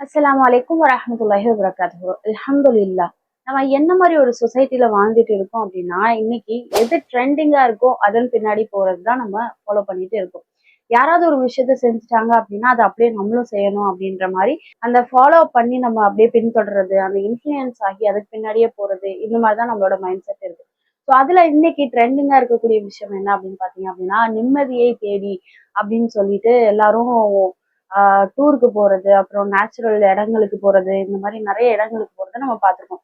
அஸ்ஸலாமு அலைக்கும் வரஹ்மத்துல்லாஹி வபரகாத்துஹு. அல்ஹம்துலில்லாஹ். நம்ம என்ன மாதிரி ஒரு சொசைட்டில வாழ்ந்துட்டு இருக்கோம் அப்படின்னா, இன்னைக்கு எது ட்ரெண்டிங்கா இருக்கோ அதன் பின்னாடி போறது தான் நம்ம ஃபாலோ பண்ணிட்டு இருக்கோம். யாராவது ஒரு விஷயத்த செஞ்சுட்டாங்க அப்படின்னா, அதை அப்படியே நம்மளும் செய்யணும் அப்படின்ற மாதிரி அந்த ஃபாலோ பண்ணி நம்ம அப்படியே பின்தொடர்றது, அந்த இன்ஃப்ளூயன்ஸ் ஆகி அதுக்கு பின்னாடியே போறது, இந்த மாதிரி தான் நம்மளோட மைண்ட் செட் இருக்கு. ஸோ அதுல இன்னைக்கு ட்ரெண்டிங்கா இருக்கக்கூடிய விஷயம் என்ன அப்படின்னு பாத்தீங்க அப்படின்னா, நிம்மதியை தேடி அப்படின்னு சொல்லிட்டு எல்லாரும் டூருக்கு போறது, அப்புறம் நேச்சுரல் இடங்களுக்கு போறது, இந்த மாதிரி நிறைய இடங்களுக்கு போறத நம்ம பார்த்திருக்கோம்.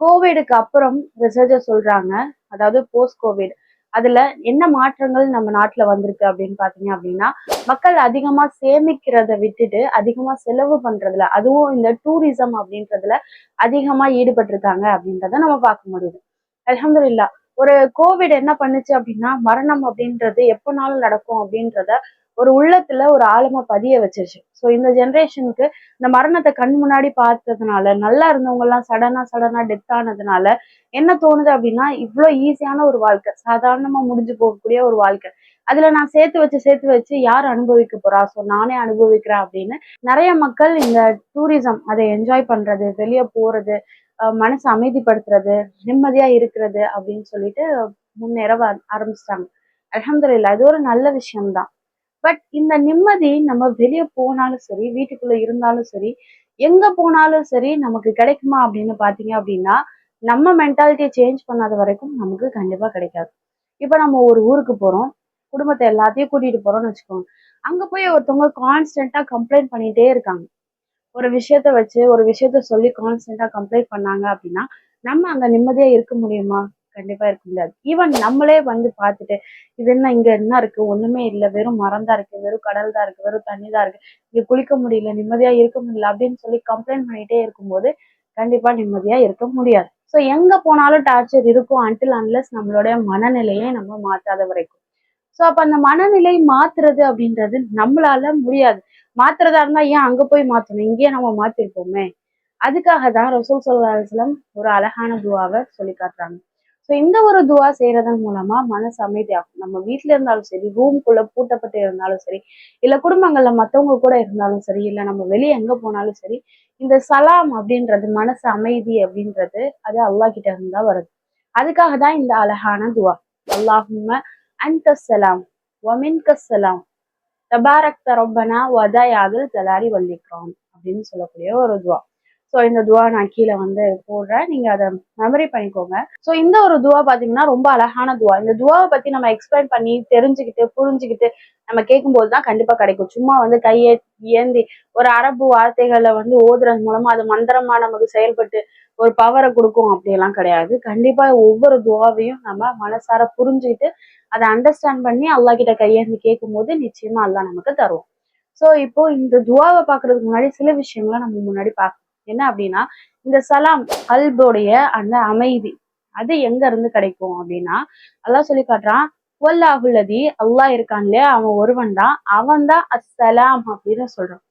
கோவிடுக்கு அப்புறம் ரிசர்ச்சர் சொல்றாங்க, அதாவது போஸ்ட் கோவிட் அதுல என்ன மாற்றங்கள் நம்ம நாட்டுல வந்திருக்கு அப்படின்னு பாத்தீங்க அப்படின்னா, மக்கள் அதிகமா சேமிக்கிறத விட்டுட்டு அதிகமா செலவு பண்றதுல, அதுவும் இந்த டூரிசம் அப்படின்றதுல அதிகமா ஈடுபட்டு இருக்காங்க அப்படின்றத நம்ம பார்க்க முடியுது. அல்ஹம்துலில்லாஹ். ஒரு கோவிட் என்ன பண்ணுச்சு அப்படின்னா, மரணம் அப்படின்றது எப்பனாலும் நடக்கும் அப்படின்றத ஒரு உள்ளத்துல ஒரு ஆழமா பதிய வச்சிருச்சு. ஸோ இந்த ஜென்ரேஷனுக்கு இந்த மரணத்தை கண் முன்னாடி பார்த்ததுனால, நல்லா இருந்தவங்க எல்லாம் சடனா டெத் ஆனதுனால என்ன தோணுது அப்படின்னா, இவ்வளோ ஈஸியான ஒரு வாழ்க்கை, சாதாரணமா முடிஞ்சு போகக்கூடிய ஒரு வாழ்க்கை, அதுல நான் சேர்த்து வச்சு யார் அனுபவிக்க போறா, ஸோ நானே அனுபவிக்கிறேன் அப்படின்னு நிறைய மக்கள் இந்த டூரிசம் அதை என்ஜாய் பண்றது, வெளியே போறது, மனசை அமைதிப்படுத்துறது, நிம்மதியா இருக்கிறது அப்படின்னு சொல்லிட்டு முன்னேற ஆரம்பிச்சிட்டாங்க. அல்ஹம்துலில்லாஹ். இது ஒரு நல்ல விஷயம்தான். பட் இந்த நிம்மதி நம்ம வெளியே போனாலும் சரி, வீட்டுக்குள்ள இருந்தாலும் சரி, எங்க போனாலும் சரி நமக்கு கிடைக்குமா அப்படின்னு பாத்தீங்க அப்படின்னா, நம்ம மென்டாலிட்டியை சேஞ்ச் பண்ணாத வரைக்கும் நமக்கு கண்டிப்பா கிடைக்காது. இப்ப நம்ம ஒரு ஊருக்கு போறோம், குடும்பத்தை எல்லாத்தையும் கூட்டிட்டு போறோம்னு வச்சுக்கோங்க. அங்க போய் ஒருத்தவங்க கான்ஸ்டன்டா கம்ப்ளைண்ட் பண்ணிட்டே இருக்காங்க. ஒரு விஷயத்த சொல்லி கான்ஸ்டன்டா கம்ப்ளைண்ட் பண்ணாங்க அப்படின்னா, நம்ம அங்க நிம்மதியா இருக்க முடியுமா? கண்டிப்பா இருக்க முடியாது. ஈவன் நம்மளே வந்து பார்த்துட்டு, இது என்ன இங்க என்ன இருக்கு? ஒண்ணுமே இல்ல. வெறும் மரம் தான் இருக்கு, வெறும் கடல் தான் இருக்கு, வெறும் தண்ணி தான் இருக்கு. இங்க குளிக்க முடியல, நிம்மதியா இருக்க முடியல அப்படின்னு சொல்லி கம்ப்ளைண்ட் பண்ணிட்டே இருக்கும்போது, கண்டிப்பா நிம்மதியா இருக்க முடியாது. ஸோ எங்க போனாலும் டார்ச்சர் இருக்கும் அன்டில் அன்லெஸ் நம்மளுடைய மனநிலையை நம்ம மாற்றாத வரைக்கும். சோ அப்ப அந்த மனநிலை மாத்துறது அப்படின்றது நம்மளால முடியாது. மாத்துறதா இருந்தா ஏன் அங்க போய் மாத்தணும்? இங்கேயே நம்ம மாத்திருப்போமே. அதுக்காக தான் ரசூல் ஸல்லல்லாஹு அலைஹி வஸல்லம் ஒரு அழகான துவாவை சொல்லி காட்டுறாங்க. ஸோ இந்த ஒரு துவா செய்யறதன் மூலமா மனசு அமைதியாகும். நம்ம வீட்ல இருந்தாலும் சரி, ரூம்குள்ள பூட்டப்பட்டு இருந்தாலும் சரி, இல்ல குடும்பங்கள்ல மத்தவங்க கூட இருந்தாலும் சரி, இல்ல நம்ம வெளியே எங்க போனாலும் சரி, இந்த சலாம் அப்படின்றது, மனசு அமைதி அப்படின்றது அது அல்லாஹ் கிட்ட இருந்து தான் வருது. அதுக்காக தான் இந்த அழகான துவா. அல்லாஹும்ம அன்தஸ்ஸலாம் வமின்கஸ்ஸலாம் தபாரக்த ரப்பனா வதயாதுல் ஜலாலி வல்லிக்ராம் அப்படின்னு சொல்லக்கூடிய ஒரு துவா. ஸோ இந்த துவா நான் கீழே வந்து போடுறேன், நீங்க அதை மெமரி பண்ணிக்கோங்க. ஸோ இந்த ஒரு துவா பாத்தீங்கன்னா ரொம்ப அழகான துவா. இந்த துவாவை பத்தி நம்ம எக்ஸ்பிளைன் பண்ணி தெரிஞ்சுக்கிட்டு புரிஞ்சுக்கிட்டு நம்ம கேட்கும்போது தான் கண்டிப்பா கிடைக்கும். சும்மா வந்து கையை ஏந்தி ஒரு அரபு வார்த்தைகளை வந்து ஓதுறது மூலமா அது மந்திரமா நமக்கு செயல்பட்டு ஒரு பவரை கொடுக்கும் அப்படியெல்லாம் கிடையாது. கண்டிப்பா ஒவ்வொரு துவாவையும் நம்ம மனசார புரிஞ்சுக்கிட்டு அதை அண்டர்ஸ்டாண்ட் பண்ணி அல்லாஹ் கிட்ட கையேந்தி கேட்கும் போது நிச்சயமா அல்லாஹ் நமக்கு தருவோம். சோ இப்போ இந்த துவாவை பாக்குறதுக்கு முன்னாடி சில விஷயங்களை நம்ம முன்னாடி பார்க்கணும். என்ன அப்படின்னா, இந்த சலாம் கல்போடைய அந்த அமைதி அது எங்க இருந்து கிடைக்கும் அப்படின்னா, அல்லாஹ் சொல்லி காட்டுறான், வல்லாஹுல்லதி, அல்லாஹ் இருக்கான் இல்லையா, அவன் ஒருவன் தான், அவன் தான் அஸ்ஸலாம் அப்படின்னு சொல்றான்.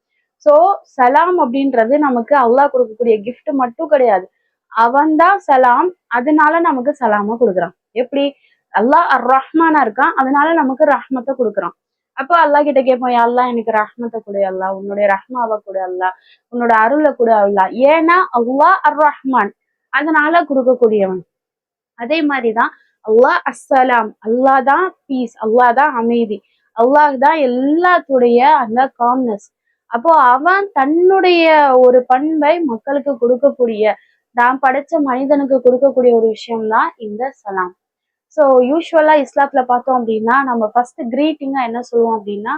சோ சலாம் அப்படின்றது நமக்கு அல்லாஹ் கொடுக்கக்கூடிய கிஃப்ட் மட்டும் கிடையாது. அவன் தான் சலாம், அதனால நமக்கு சலாம கொடுக்குறான். எப்படி? அல்லாஹ் அர் ரஹ்மானா இருக்கான், அதனால நமக்கு ரஹ்மத்தை கொடுக்குறான். அப்போ அல்லாஹ் கிட்ட கேட்போம், யா அல்லாஹ் எனக்கு ரஹ்மத்தை கொடு அல்லாஹ், உன்னுடைய ரஹ்மாவை கொடு அல்லாஹ், உன்னோட அருளை கொடு அல்லாஹ். ஏன்னா அல்லாஹ் அர் ரஹ்மான், அதனால கொடுக்கக்கூடியவன். அதே மாதிரிதான் அல்லாஹ் அஸ்ஸலாம், அல்லாஹ் தான் பீஸ், அல்லாஹ் தான் அமைதி, அல்லாஹ் தான் எல்லாத்துடைய அந்த காம்னஸ். அப்போ அவன் தன்னுடைய ஒரு பண்பை மக்களுக்கு கொடுக்கக்கூடிய, தான் படைச்ச மனிதனுக்கு கொடுக்கக்கூடிய ஒரு விஷயம்தான் இந்த சலாம். ஸோ யூஸ்வலா இஸ்லாத்துல பார்த்தோம் அப்படின்னா, நம்ம ஃபர்ஸ்ட் கிரீட்டிங்கா என்ன சொல்லுவோம் அப்படின்னா,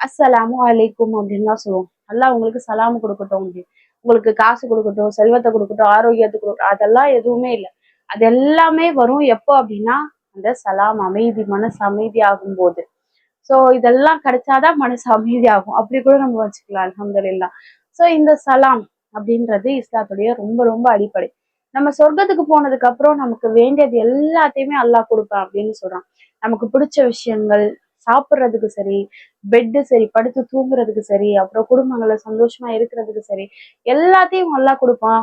அஸ்ஸலாமு அலைக்கும் அப்படின்னு தான் சொல்லுவோம். அல்லாஹ் உங்களுக்கு சலாம் கொடுக்கட்டும் அப்படின்னு. உங்களுக்கு காசு கொடுக்கட்டும், செல்வத்தை கொடுக்கட்டும், ஆரோக்கியத்தை கொடுக்கட்டும், அதெல்லாம் எதுவுமே இல்லை. அது எல்லாமே வரும் எப்போ அப்படின்னா, அந்த சலாம் அமைதி, மனசு அமைதி ஆகும் போது. ஸோ இதெல்லாம் கிடைச்சாதான் மனசு அமைதியாகும். அப்படி கூட நம்ம வச்சுக்கலாம். அல்ஹம்துலில்லாஹ். ஸோ இந்த சலாம் அப்படின்றது இஸ்லாத்துடைய ரொம்ப ரொம்ப அடிப்படை. நம்ம சொர்க்கத்துக்கு போனதுக்கு அப்புறம் நமக்கு வேண்டியது எல்லாத்தையுமே அல்லாஹ் கொடுப்பான் அப்படின்னு சொல்றான். நமக்கு பிடிச்ச விஷயங்கள், சாப்பிட்றதுக்கு சரி, பெட்டு சரி, படுத்து தூங்குறதுக்கு சரி, அப்புறம் குடும்பங்கள்ல சந்தோஷமா இருக்கிறதுக்கு சரி, எல்லாத்தையும் அல்லாஹ் கொடுப்பான்.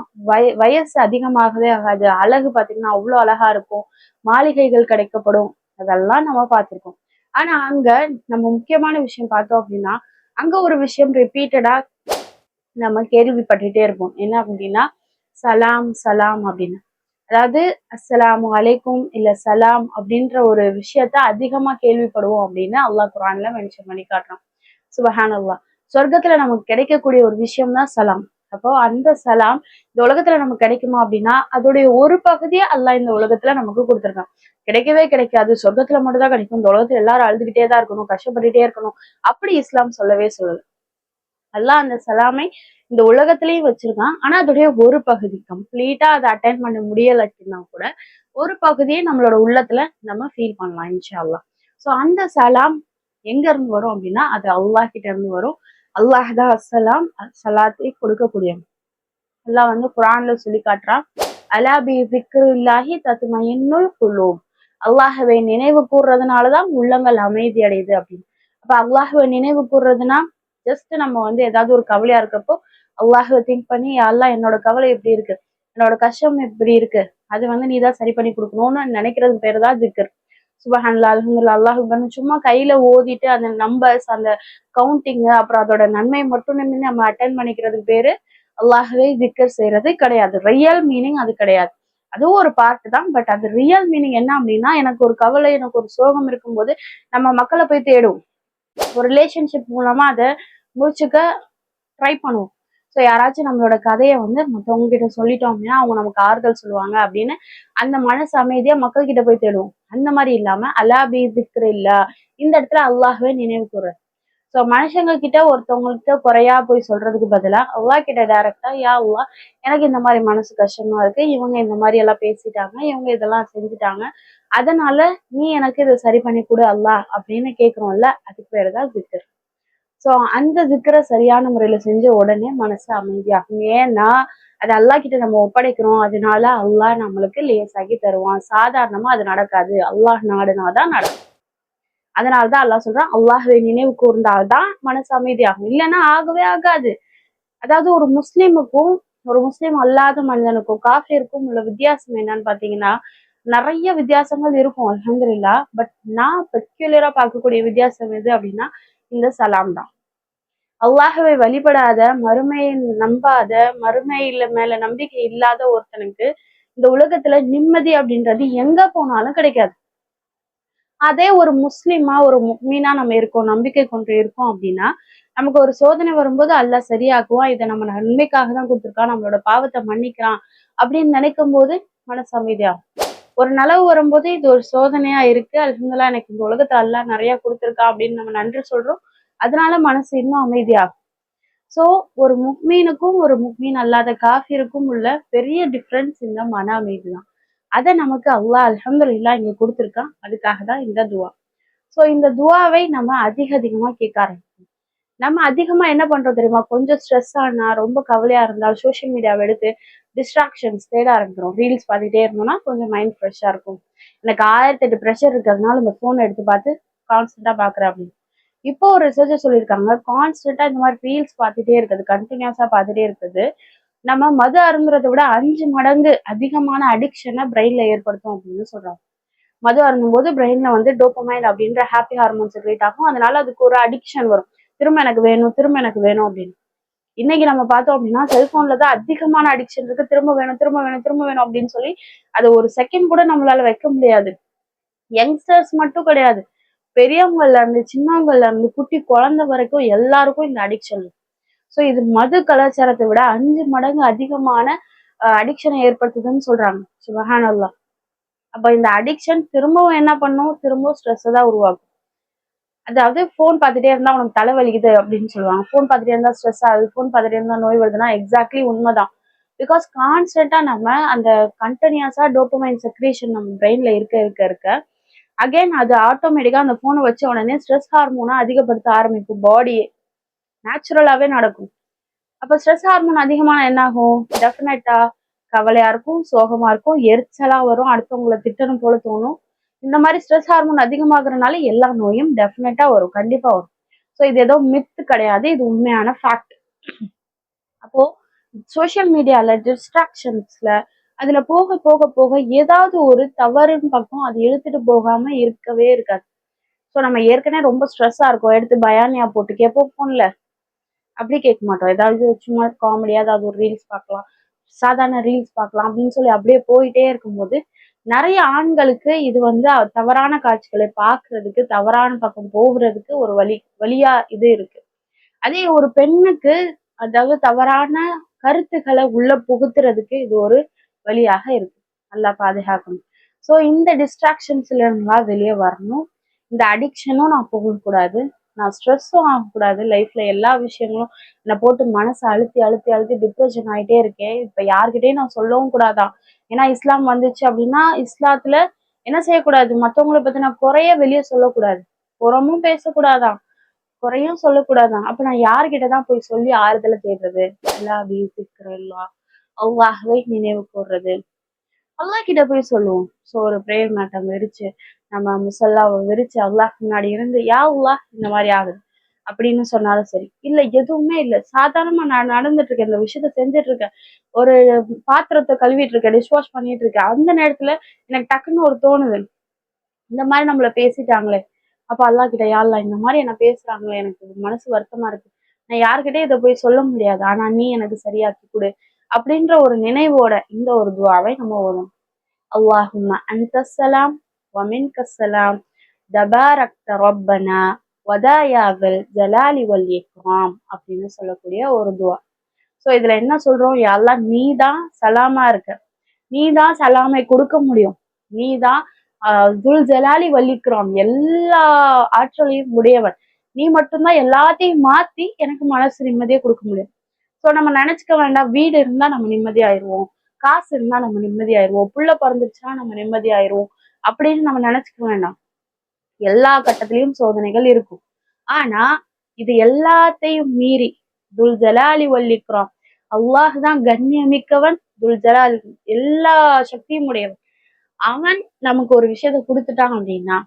வயசு அதிகமாகவே ஆகாது. அழகு பாத்தீங்கன்னா அவ்வளவு அழகா இருக்கும். மாளிகைகள் கிடைக்கப்படும். அதெல்லாம் நம்ம பார்த்திருக்கோம். ஆனா அங்க நம்ம முக்கியமான விஷயம் பார்த்தோம் அப்படின்னா, அங்க ஒரு விஷயம் ரிப்பீட்டடா நம்ம கேள்விப்பட்டுட்டே இருப்போம். என்ன அப்படின்னா சலாம் சலாம் அப்படின்னு. அதாவது அஸ்ஸலாமு அலைக்கும் இல்ல சலாம் அப்படின்ற ஒரு விஷயத்த அதிகமா கேள்விப்படுவோம் அப்படின்னு அல்லாஹ் குர்ஆன்ல மென்ஷன் பண்ணி காட்டுறான். சுபஹானல்லாஹ். சொர்க்கத்துல நமக்கு கிடைக்கக்கூடிய ஒரு விஷயம் தான் சலாம். அப்போ அந்த சலாம் இந்த உலகத்துல நமக்கு கிடைக்குமா அப்படின்னா அதோடைய ஒரு பகுதியை அல்லாஹ் இந்த உலகத்துல நமக்கு கொடுத்துருக்கான். கிடைக்கவே கிடைக்காது, சொர்க்கத்துல மட்டும் தான் கிடைக்கும், இந்த உலகத்துல எல்லாரும் அழுதுகிட்டே தான் இருக்கணும், கஷ்டப்பட்டுட்டே இருக்கணும், அப்படி இஸ்லாம் சொல்லவே சொல்லல. அல்லாஹ் அந்த சலாமை இந்த உலகத்திலயும் வச்சிருக்கான். ஆனா அதோடைய ஒரு பகுதி கம்ப்ளீட்டா அதை அட்டைன் பண்ண முடியலன்னா கூட ஒரு பகுதியை நம்மளோட உள்ளத்துல நம்ம ஃபீல் பண்ணலாம் இன்ஷா அல்லாஹ். ஸோ அந்த சலாம் எங்க இருந்து வரும் அப்படின்னா அது அல்லாஹ் கிட்ட இருந்து வரும். அல்லாஹ் தான் அஸ்ஸலாம் சலாத்தை கொடுக்கக்கூடியவன். அல்லாஹ் வந்து குர்ஆன்ல சொல்லி காட்டுறான், அலா பி திக்ரில்லாஹி தத்மஇன்னுல் குலூப். அல்லாஹ்வை நினைவு கூர்றதுனாலதான் உள்ளங்கள் அமைதி அடையுது அப்படின்னு. அப்ப அல்லாஹ்வை நினைவு கூர்றதுன்னா ஜஸ்ட் நம்ம வந்து ஏதாவது ஒரு கவலையா இருக்கப்போ அல்லாஹ்வை திங்க் பண்ணி, யா அல்லாஹ் என்னோட கவலை எப்படி இருக்கு, என்னோட கஷ்டம் எப்படி இருக்கு, அது வந்து நீதான் சரி பண்ணி கொடுக்கணும்னு நினைக்கிறது பேரு தான் திக்ர். சுபஹானல்லாஹ் அல்ஹம்துலில்லாஹ் அல்லாஹ் அக்பர்னு சும்மா கையில ஓதிட்டு அந்த நம்பர்ஸ் அந்த கவுண்டிங் அப்புறம் அதோட நன்மை மட்டும் நம்ம அட்டன் பண்ணிக்கிறதுக்கு பேரு அல்லாஹ்வை திக்ர் செய்யறது கிடையாது. ரியல் மீனிங் அது கிடையாது. அதுவும் ஒரு பார்ட் தான். பட் அது ரியல் மீனிங் என்ன அப்படின்னா, எனக்கு ஒரு கவலை, எனக்கு ஒரு சோகம் இருக்கும்போது நம்ம மக்களை போய் தேடுவோம். ஒரு ரிலேஷன்ஷிப் மூலமா அதை முடிச்சுக்க ட்ரை பண்ணுவோம். ஸோ யாராச்சும் நம்மளோட கதையை வந்து மற்றவங்க கிட்ட சொல்லிட்டோம் அப்படின்னா அவங்க நமக்கு ஆறுதல் சொல்லுவாங்க அப்படின்னு அந்த மனசு அமைதியா மக்கள் கிட்ட போய் தேடுவோம். அந்த மாதிரி இல்லாம அலா பி திக்ர் இல்ல, இந்த இடத்துல அல்லாஹ்வே நினைவு கூற. ஸோ மனுஷங்க கிட்ட ஒருத்தவங்கள்ட்ட குறையா போய் சொல்றதுக்கு பதிலா அல்லாஹ் கிட்ட டைரக்டா, யா அல்லாஹ் எனக்கு இந்த மாதிரி மனசு கஷ்டமா இருக்கு, இவங்க இந்த மாதிரி எல்லாம் பேசிட்டாங்க, இவங்க இதெல்லாம் செஞ்சுட்டாங்க, அதனால நீ எனக்கு இதை சரி பண்ணி கொடு அல்லாஹ் அப்படின்னு கேட்கிறோம்ல, அதுக்கு பேரு தான் திக்ர். ஸோ அந்த திக்ரை சரியான முறையில செஞ்ச உடனே மனசு அமைதியாகும். ஏன்னா அது அல்லாஹ் கிட்ட நம்ம ஒப்படைக்கிறோம், அதனால அல்லாஹ் நம்மளுக்கு லேசாக்கி தருவான். சாதாரணமா அது நடக்காது, அல்லாஹ் நாடுனாதான் நடக்கும். அதனாலதான் அல்லாஹ் சொல்றான், அல்லாஹ்வை நினைவு கூர்ந்தால்தான் மனசு அமைதியாகும், இல்லைன்னா ஆகவே ஆகாது. அதாவது ஒரு முஸ்லிமுக்கும் ஒரு முஸ்லிம் அல்லாத மனிதனுக்கும் காஃபிருக்கும் உள்ள வித்தியாசம் என்னன்னு பாத்தீங்கன்னா, நிறைய வித்தியாசங்கள் இருக்கும் அல்ஹம்துலில்லாஹ். பட் நான் பெக்யூலரா பார்க்கக்கூடிய வித்தியாசம் எது அப்படின்னா இந்த சலாம் தான். அல்லாஹ்வை வழிபடாத, மறுமையை நம்பாத, மறுமையில மேல நம்பிக்கை இல்லாத ஒருத்தனுக்கு இந்த உலகத்துல நிம்மதி அப்படின்றது எங்க போனாலும் கிடைக்காது. அதே ஒரு முஸ்லிமா ஒரு முஃமினா நம்ம இருக்கோம், நம்பிக்கை கொண்டு இருக்கோம் அப்படின்னா நமக்கு ஒரு சோதனை வரும்போது அல்லாஹ் சரியாக்குவான், இதை நம்ம நன்மைக்காக தான் கொடுத்துருக்கான், நம்மளோட பாவத்தை மன்னிக்கிறான் அப்படின்னு நினைக்கும் போது மனசு அமைதியாகும். ஒரு நலவு வரும்போது இது ஒரு சோதனையா இருக்கு, அல்ஹம்துலில்லாஹ் எனக்கு இந்த உலகத்துல அல்லாஹ் நிறைய கொடுத்துருக்கான் அப்படின்னு நம்ம நன்றி சொல்றோம், அதனால மனசு இன்னும் அமைதியாகும். சோ ஒரு முஃமினுக்கும் ஒரு முஃமின் அல்லாத காஃபிருக்கும் உள்ள பெரிய டிஃபரன்ஸ் இந்த மன அமைதி தான். அதை நமக்கு அல்லாஹ் அல்ஹம்துலில்லாஹ் இங்க கொடுத்துருக்கான். அதுக்காக தான் இந்த துவா. சோ இந்த துவாவை நம்ம அதிகமா கேட்க ஆரம்பிக்கணும். நம்ம அதிகமா என்ன பண்றோம் தெரியுமா, கொஞ்சம் ஸ்ட்ரெஸ் ஆனா ரொம்ப கவலையா இருந்தால் சோசியல் மீடியாவை எடுத்து டிஸ்ட்ராக்ஷன்ஸ் தேட ஆரம்பிக்கிறோம். ரீல்ஸ் பார்த்துட்டே இருந்தோம்னா கொஞ்சம் மைண்ட் ஃப்ரெஷ்ஷா இருக்கும். எனக்கு 1008 ப்ரெஷர் இருக்கிறதுனால இந்த போன் எடுத்து பார்த்து கான்ஸ்டன்டா பாக்குறேன் அப்படின்னு. இப்போ ஒரு ரிசர்ச்சர் சொல்லியிருக்காங்க, கான்ஸ்டன்டா இந்த மாதிரி ரீல்ஸ் பார்த்துட்டே இருக்குது, கண்டினியூஸா பார்த்துட்டே இருக்குது, நம்ம மது அருந்துறதை விட 5 மடங்கு அதிகமான அடிக்ஷனை பிரெயின்ல ஏற்படுத்தும் அப்படின்னு சொல்றாங்க. மது அருந்தும் போது பிரெயின்ல வந்து டோபமைன் அப்படின்ற ஹாப்பி ஹார்மோன்ஸ் கிரியேட் ஆகும், அதனால அதுக்கு ஒரு அடிக்ஷன் வரும், திரும்ப எனக்கு வேணும் திரும்ப எனக்கு வேணும் அப்படின்னு. இன்னைக்கு நம்ம பார்த்தோம் அப்படின்னா செல்போன்ல தான் அதிகமான அடிக்ஷன் இருக்கு, திரும்ப வேணும் திரும்ப வேணும் திரும்ப வேணும் அப்படின்னு சொல்லி அது ஒரு செகண்ட் கூட நம்மளால வைக்க முடியாது. யங்ஸ்டர்ஸ் மட்டும் கிடையாது, பெரியவங்கள்ல இருந்து சின்னவங்கள்ல இருந்து குட்டி குழந்தை வரைக்கும் எல்லாருக்கும் இந்த அடிக்ஷன். ஸோ இது மது கலாச்சாரத்தை விட 5 மடங்கு அதிகமான அடிக்ஷனை ஏற்படுத்துதுன்னு சொல்றாங்க. சுபஹானல்லாஹ். அப்ப இந்த அடிக்ஷன் திரும்பவும் என்ன பண்ணும், திரும்பவும் ஸ்ட்ரெஸ் தான் உருவாக்கும். அதாவது போன் பார்த்துட்டே இருந்தா உனக்கு தலை வலிக்குது அப்படின்னு சொல்லுவாங்க, போன் பார்த்துட்டே இருந்தா ஸ்ட்ரெஸ் ஆகுது, போன் பார்த்துட்டே இருந்தா நோய் வருதுன்னா எக்ஸாக்ட்லி உண்மைதான். பிகாஸ் கான்ஸ்டன்டா நம்ம அந்த கண்டினியூஸா டோபமைன் செக்ரேஷன் நம்ம பிரெயின்ல இருக்க இருக்க இருக்க அகைன் அது ஆட்டோமேட்டிக்கா அந்த போனை வச்ச உடனே ஸ்ட்ரெஸ் ஹார்மோனை அதிகப்படுத்த ஆரம்பிக்கும், பாடியே நேச்சுரலாவே நடக்கும். அப்ப ஸ்ட்ரெஸ் ஹார்மோன் அதிகமான என்ன ஆகும், டெஃபினட்டா கவலையா இருக்கும், சோகமா இருக்கும், எரிச்சலா வரும், அடுத்தவங்களை திட்டணும் போல தோணும். இந்த மாதிரி ஸ்ட்ரெஸ் ஹார்மோன் அதிகமாகறதுனால எல்லா நோயும் டெஃபினட்டா வரும், கண்டிப்பா வரும். ஸோ இது ஏதோ மித்து கிடையாது, இது உண்மையான ஃபேக்ட். அப்போ சோசியல் மீடியால டிஸ்ட்ராக்ஷன்ஸ்ல அதுல போக போக போக ஏதாவது ஒரு தவறுன்னு பக்கம் அது இழுத்துட்டு போகாம இருக்கவே இருக்காது. ஸோ நம்ம ஏற்கனவே ரொம்ப ஸ்ட்ரெஸ்ஸா இருக்கோம், எடுத்து பயானியா போட்டு கேட்போம் போன்ல, அப்படி கேட்க மாட்டோம். ஏதாவது சும்மா காமெடியா ஏதாவது ஒரு ரீல்ஸ் பார்க்கலாம், சாதாரண ரீல்ஸ் பார்க்கலாம் அப்படின்னு சொல்லி அப்படியே போயிட்டே இருக்கும்போது நிறைய ஆண்களுக்கு இது வந்து தவறான காட்சிகளை பார்க்கிறதுக்கு, தவறான பக்கம் போகிறதுக்கு ஒரு வழியா இது இருக்கு. அதே ஒரு பெண்ணுக்கு அதாவது தவறான கருத்துக்களை உள்ள புகுத்துறதுக்கு இது ஒரு வழியாக இருக்கு. நல்லா பாதுகாக்கணும். ஸோ இந்த டிஸ்ட்ராக்ஷன்ஸ்ல இருந்தெல்லாம் வெளியே வரணும். இந்த அடிக்ஷனும் நான் போகக்கூடாது. நான் ஸ்ட்ரெஸ்ஸும் ஆகக்கூடாது. லைஃப்ல எல்லா விஷயங்களும் என்னை போட்டு மனசை அழுத்தி அழுத்தி அழுத்தி டிப்ரெஷன் ஆகிட்டே இருக்கேன். இப்ப யார்கிட்டயும் நான் சொல்லவும் கூடாதான். ஏன்னா இஸ்லாம் வந்துச்சு அப்படின்னா இஸ்லாத்துல என்ன செய்யக்கூடாது, மத்தவங்களை பத்தி நான் குறைய வெளியே சொல்லக்கூடாது, புறமும் பேசக்கூடாதான், குறையும் சொல்லக்கூடாதான். அப்ப நான் யார்கிட்டதான் போய் சொல்லி ஆறுதலை தேடுறது? எல்லா வீட்டுக்கிறோம், அல்லாஹ்வை நினைவு கூர்றது, அல்லாஹ் கிட்ட போய் சொல்லுவோம். ஸோ ஒரு பிரேயர் மேட்டை விரிச்சு நம்ம முசல்லாவை விரிச்சு அல்லாஹ் முன்னாடி இருந்து யா அல்லாஹ் இந்த மாதிரி ஆகுது அப்படின்னு சொன்னாலும் சரி. இல்ல எதுவுமே இல்லை, சாதாரணமா நான் நடந்துட்டு இருக்கேன், இந்த விஷயத்த செஞ்சுட்டு இருக்கேன், ஒரு பாத்திரத்தை கழுவிட்டு இருக்கேன், டிஷ் வாஷ் பண்ணிட்டு இருக்கேன், அந்த நேரத்துல எனக்கு டக்குன்னு ஒரு தோணுது, இந்த மாதிரி நம்மள பேசிட்டாங்களே, அப்ப அல்லாஹ் கிட்ட யா அல்லாஹ் இந்த மாதிரி என்ன பேசுறாங்களே, எனக்கு மனசு வருத்தமா இருக்கு, நான் யாருக்கிட்டே இதை போய் சொல்ல முடியாது, ஆனா நீ எனக்கு சரியாக்கி கொடு அப்படின்ற ஒரு நினைவோட இந்த ஒரு துவாவை நம்ம ஓதணும். அல்லாஹும்ம அன்தஸ்ஸலாம் வமின்கஸ்ஸலாம் தபாரக்த ரப்பனா வதாயாவல் ஜலாலி வல் இக்ராம் அப்படின்னு சொல்லக்கூடிய ஒரு துவா. ஸோ இதுல என்ன சொல்றோம், யாரெல்லாம் நீ தான் சலாமா இருக்க, நீ தான் சலாமை கொடுக்க முடியும், நீ தான் துல் ஜலாலி வல்லிக்கிறான், எல்லா ஆற்றலையும் உடையவன், நீ மட்டும்தான் எல்லாத்தையும் மாத்தி எனக்கு மனசு நிம்மதியை கொடுக்க முடியும். ஸோ நம்ம நினைச்சுக்க வேண்டாம், வீடு இருந்தா நம்ம நிம்மதியாயிருவோம், காசு இருந்தா நம்ம நிம்மதியாயிருவோம், புள்ள பிறந்துருச்சுன்னா நம்ம நிம்மதியாயிருவோம் அப்படின்னு நம்ம நினைச்சுக்க வேண்டாம். எல்லா கட்டத்திலையும் சோதனைகள் இருக்கும். ஆனா இது எல்லாத்தையும் மீறி துல் ஜலாலி வல்லிக்கிறான், அல்லாஹ் தான் கண்ணியமிக்கவன், துல் ஜலால் எல்லா சக்தியும் உடையவன், அவன் நமக்கு ஒரு விஷயத்த கொடுத்துட்டான் அப்படின்னா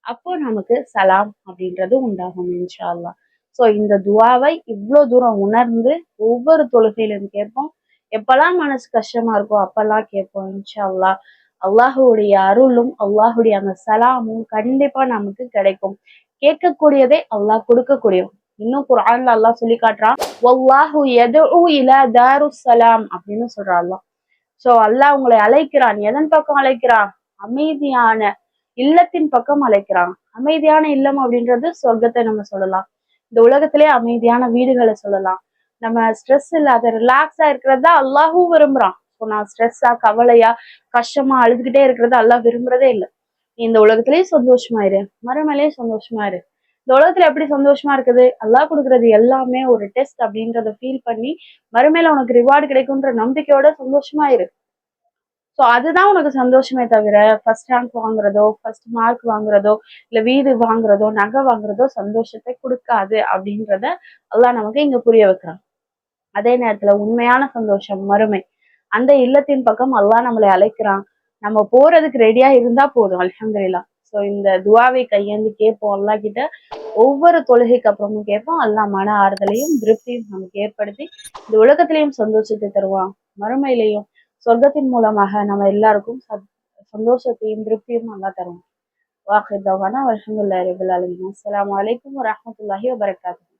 அப்போ நமக்கு சலாம் அப்படின்றது உண்டாகும் இன்ஷா அல்லாஹ். ஸோ இந்த துவாவை இவ்வளோ தூரம் உணர்ந்து ஒவ்வொரு தொழுகையிலும் கேட்போம். எப்பெல்லாம் மனசு கஷ்டமா இருக்கோ அப்பெல்லாம் கேட்போம் இன்ஷா அல்லாஹ். அல்லாஹுடைய அருளும் அல்லாஹுடைய அந்த சலாமும் கண்டிப்பா நமக்கு கிடைக்கும். கேட்கக்கூடியதை அல்லாஹ் கொடுக்கக்கூடியவன். இன்னும் குர்ஆன்ல அல்லாஹ் சொல்லி காட்டுறான், வல்லாஹு யதுஉ இலா தாருஸ் சலாம் அப்படின்னு சொல்றான் அல்லாஹ். சோ அல்லாஹ் உங்களை அழைக்கிறான். எதன் பக்கம் அழைக்கிறான்? அமைதியான இல்லத்தின் பக்கம் அழைக்கிறான். அமைதியான இல்லம் அப்படின்றது சொர்க்கத்தை நம்ம சொல்லலாம். இந்த உலகத்திலே அமைதியான வீடுகளை சொல்லலாம். நம்ம ஸ்ட்ரெஸ் இல்லாத ரிலாக்ஸா இருக்கிறதா அல்லாஹும் விரும்புறான். ஸோ நான் ஸ்ட்ரெஸ்ஸா கவலையா கஷ்டமா அழுதுகிட்டே இருக்கிறத அல்லாஹ் விரும்புறதே இல்லை. இந்த உலகத்திலேயே சந்தோஷமா இரு, மறுமையிலேயே சந்தோஷமா இரு. இந்த உலகத்துல எப்படி சந்தோஷமா இருக்குது, அல்லாஹ் கொடுக்கறது எல்லாமே ஒரு டெஸ்ட் அப்படின்றத ஃபீல் பண்ணி மறுமையில உனக்கு ரிவார்டு கிடைக்கும்ன்ற நம்பிக்கையோட சந்தோஷமா இரு. ஸோ அதுதான் உனக்கு சந்தோஷமே தவிர ஃபர்ஸ்ட் ரேங்க் வாங்குறதோ, ஃபர்ஸ்ட் மார்க் வாங்குறதோ, இல்ல வீடு வாங்குறதோ, நகை வாங்குறதோ சந்தோஷத்தை கொடுக்காது அப்படின்றத அல்லாஹ் நமக்கு இங்க புரிய வைக்கிறான். அதே நேரத்துல உண்மையான சந்தோஷம் மறுமை, அந்த இல்லத்தின் பக்கம் அல்லாஹ் நம்மளை அழைக்கிறான். நம்ம போறதுக்கு ரெடியா இருந்தா போதும் அல்ஹம்துலில்லாஹ். ஸோ இந்த துவாவை கையேந்து கேட்போம் அல்லாஹ் கிட்ட. ஒவ்வொரு தொழுகைக்கு அப்புறமும் கேட்போம். அல்லாஹ் மன ஆறுதலையும் திருப்தியும் நமக்கு ஏற்படுத்தி இந்த உலகத்திலையும் சந்தோஷத்தை தருவான், மறுமையிலையும் சொர்க்கத்தின் மூலமாக நம்ம எல்லாருக்கும் சந்தோஷத்தையும் திருப்தியும் அல்லாஹ் தருவான். வாஹிர் தவானா அல்ஹம்துலில்லாஹி ரபில் ஆலமீன். அஸ்ஸலாமு அலைக்கும் வரஹ்மத்துல்லாஹி வபரகாத்துஹு.